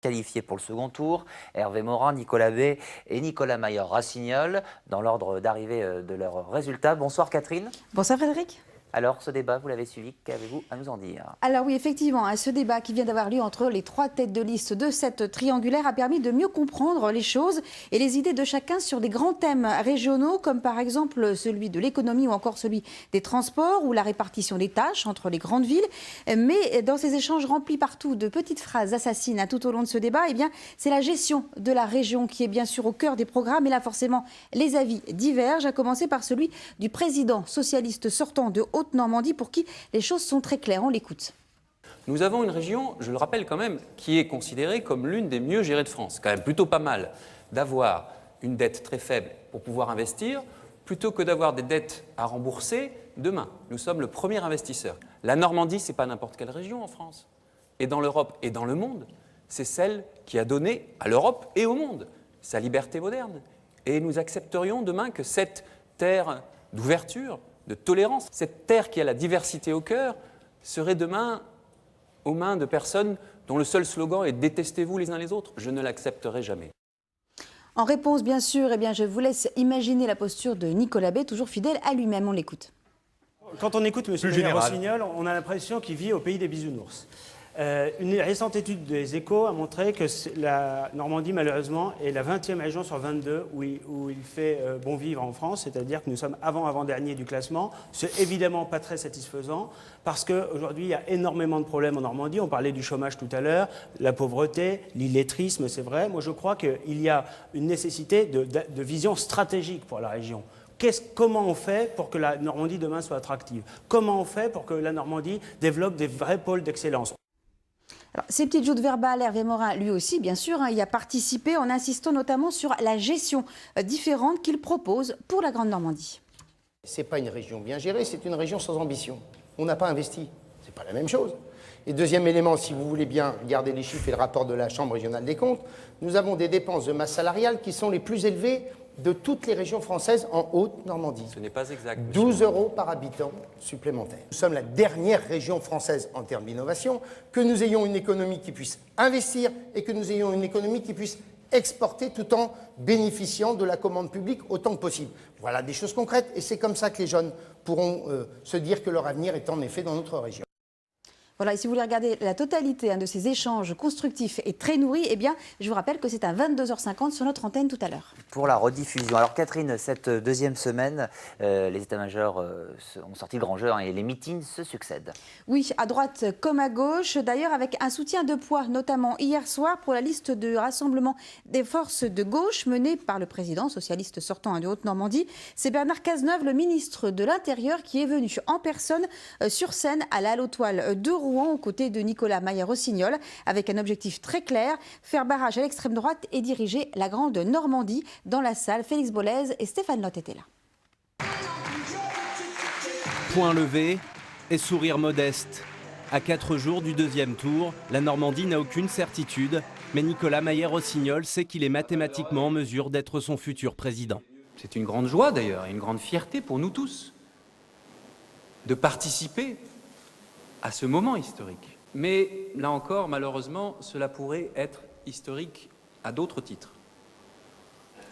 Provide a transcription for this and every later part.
Qualifiés pour le second tour, Hervé Morin, Nicolas Bay et Nicolas Mayer-Rossignol, dans l'ordre d'arrivée de leurs résultats. Bonsoir Catherine. Bonsoir Frédéric. Alors, ce débat, vous l'avez suivi, qu'avez-vous à nous en dire? Alors oui, effectivement, ce débat qui vient d'avoir lieu entre les trois têtes de liste de cette triangulaire a permis de mieux comprendre les choses et les idées de chacun sur des grands thèmes régionaux, comme par exemple celui de l'économie ou encore celui des transports ou la répartition des tâches entre les grandes villes. Mais dans ces échanges remplis partout de petites phrases assassines tout au long de ce débat, eh bien, c'est la gestion de la région qui est bien sûr au cœur des programmes. Et là, forcément, les avis divergent, à commencer par celui du président socialiste sortant de Haute-Normandie, pour qui les choses sont très claires. On l'écoute. Nous avons une région, je le rappelle quand même, qui est considérée comme l'une des mieux gérées de France. Quand même plutôt pas mal d'avoir une dette très faible pour pouvoir investir, plutôt que d'avoir des dettes à rembourser demain. Nous sommes le premier investisseur. La Normandie, ce n'est pas n'importe quelle région en France. Et dans l'Europe et dans le monde, c'est celle qui a donné à l'Europe et au monde sa liberté moderne. Et nous accepterions demain que cette terre d'ouverture, de tolérance, cette terre qui a la diversité au cœur, serait demain aux mains de personnes dont le seul slogan est « détestez-vous les uns les autres ». Je ne l'accepterai jamais. En réponse, bien sûr, eh bien, je vous laisse imaginer la posture de Nicolas Bay, toujours fidèle à lui-même. On l'écoute. Quand on écoute M. Mayer-Rossignol, on a l'impression qu'il vit au pays des bisounours. Une récente étude des Échos a montré que la Normandie, malheureusement, est la 20e région sur 22 où il fait bon vivre en France, c'est-à-dire que nous sommes avant-dernier du classement. C'est évidemment pas très satisfaisant parce qu'aujourd'hui, il y a énormément de problèmes en Normandie. On parlait du chômage tout à l'heure, la pauvreté, l'illettrisme, c'est vrai. Moi, je crois qu'il y a une nécessité de vision stratégique pour la région. Comment on fait pour que la Normandie demain soit attractive? Comment on fait pour que la Normandie développe des vrais pôles d'excellence? Alors, ces petites joutes verbales, Hervé Morin, lui aussi, bien sûr, y a participé en insistant notamment sur la gestion différente qu'il propose pour la Grande Normandie. Ce n'est pas une région bien gérée, c'est une région sans ambition. On n'a pas investi, ce n'est pas la même chose. Et deuxième élément, si vous voulez bien regarder les chiffres et le rapport de la Chambre régionale des comptes, nous avons des dépenses de masse salariale qui sont les plus élevées de toutes les régions françaises en Haute-Normandie. Ce n'est pas exact. 12 € par habitant supplémentaire. Nous sommes la dernière région française en termes d'innovation. Que nous ayons une économie qui puisse investir et que nous ayons une économie qui puisse exporter tout en bénéficiant de la commande publique autant que possible. Voilà des choses concrètes et c'est comme ça que les jeunes pourront se dire que leur avenir est en effet dans notre région. Voilà, et si vous voulez regarder la totalité de ces échanges constructifs et très nourris, eh bien, je vous rappelle que c'est à 22h50 sur notre antenne tout à l'heure. Pour la rediffusion. Alors Catherine, cette deuxième semaine, les états-majors ont sorti le grand jeu et les meetings se succèdent. Oui, à droite comme à gauche, d'ailleurs avec un soutien de poids, notamment hier soir pour la liste de rassemblement des forces de gauche menée par le président socialiste sortant de Haute-Normandie. C'est Bernard Cazeneuve, le ministre de l'Intérieur, qui est venu en personne sur scène à la Hallotoile de Rouen, aux côtés de Nicolas Mayer-Rossignol, avec un objectif très clair, faire barrage à l'extrême droite et diriger la Grande Normandie. Dans la salle, Félix Bollez et Stéphane Lotte étaient là. Point levé et sourire modeste. À 4 jours du deuxième tour, la Normandie n'a aucune certitude, mais Nicolas Mayer-Rossignol sait qu'il est mathématiquement en mesure d'être son futur président. C'est une grande joie d'ailleurs, et une grande fierté pour nous tous de participer à ce moment historique. Mais là encore, malheureusement, cela pourrait être historique à d'autres titres.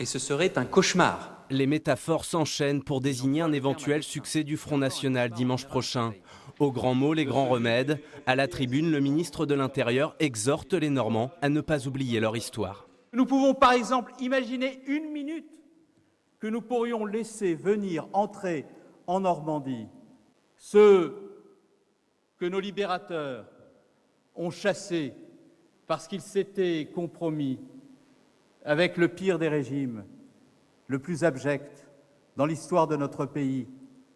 Et ce serait un cauchemar. Les métaphores s'enchaînent pour désigner un éventuel succès du Front National dimanche prochain. Aux grands mots, les grands remèdes. À la tribune, le ministre de l'Intérieur exhorte les Normands à ne pas oublier leur histoire. Nous pouvons par exemple imaginer une minute que nous pourrions laisser venir entrer en Normandie ceux que nos libérateurs ont chassés parce qu'ils s'étaient compromis avec le pire des régimes, le plus abject dans l'histoire de notre pays,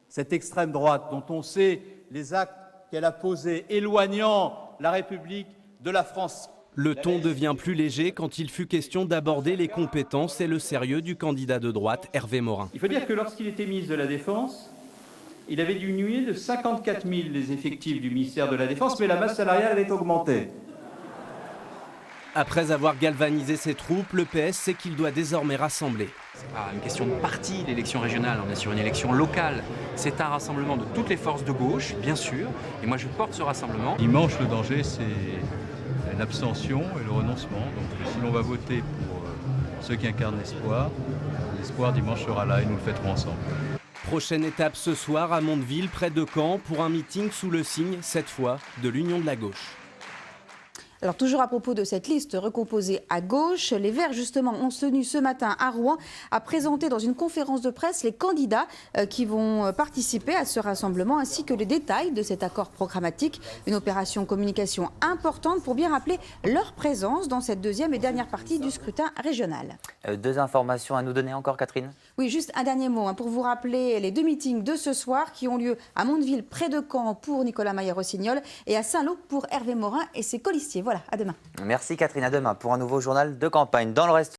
cette extrême droite dont on sait les actes qu'elle a posés, éloignant la République de la France. Le ton devient plus léger quand il fut question d'aborder les compétences et le sérieux du candidat de droite, Hervé Morin. Il faut dire que lorsqu'il était ministre de la Défense, il avait diminué de 54 000 les effectifs du ministère de la Défense, mais la masse salariale avait augmenté. Après avoir galvanisé ses troupes, le PS sait qu'il doit désormais rassembler. C'est pas une question de parti, l'élection régionale, on est sur une élection locale. C'est un rassemblement de toutes les forces de gauche, bien sûr, et moi je porte ce rassemblement. Dimanche, le danger, c'est l'abstention et le renoncement. Donc si l'on va voter pour ceux qui incarnent l'espoir, l'espoir dimanche sera là et nous le fêterons ensemble. Prochaine étape ce soir à Mondeville, près de Caen, pour un meeting sous le signe, cette fois, de l'Union de la gauche. Alors toujours à propos de cette liste recomposée à gauche, les Verts justement ont tenu ce matin à Rouen à présenter dans une conférence de presse les candidats qui vont participer à ce rassemblement ainsi que les détails de cet accord programmatique. Une opération communication importante pour bien rappeler leur présence dans cette deuxième et dernière partie du scrutin régional. Deux informations à nous donner encore, Catherine? Oui, juste un dernier mot pour vous rappeler les deux meetings de ce soir qui ont lieu à Mondeville près de Caen pour Nicolas Maillard-Rossignol et à Saint-Lô pour Hervé Morin et ses colistiers. Voilà, à demain. Merci Catherine, à demain pour un nouveau journal de campagne. Dans le reste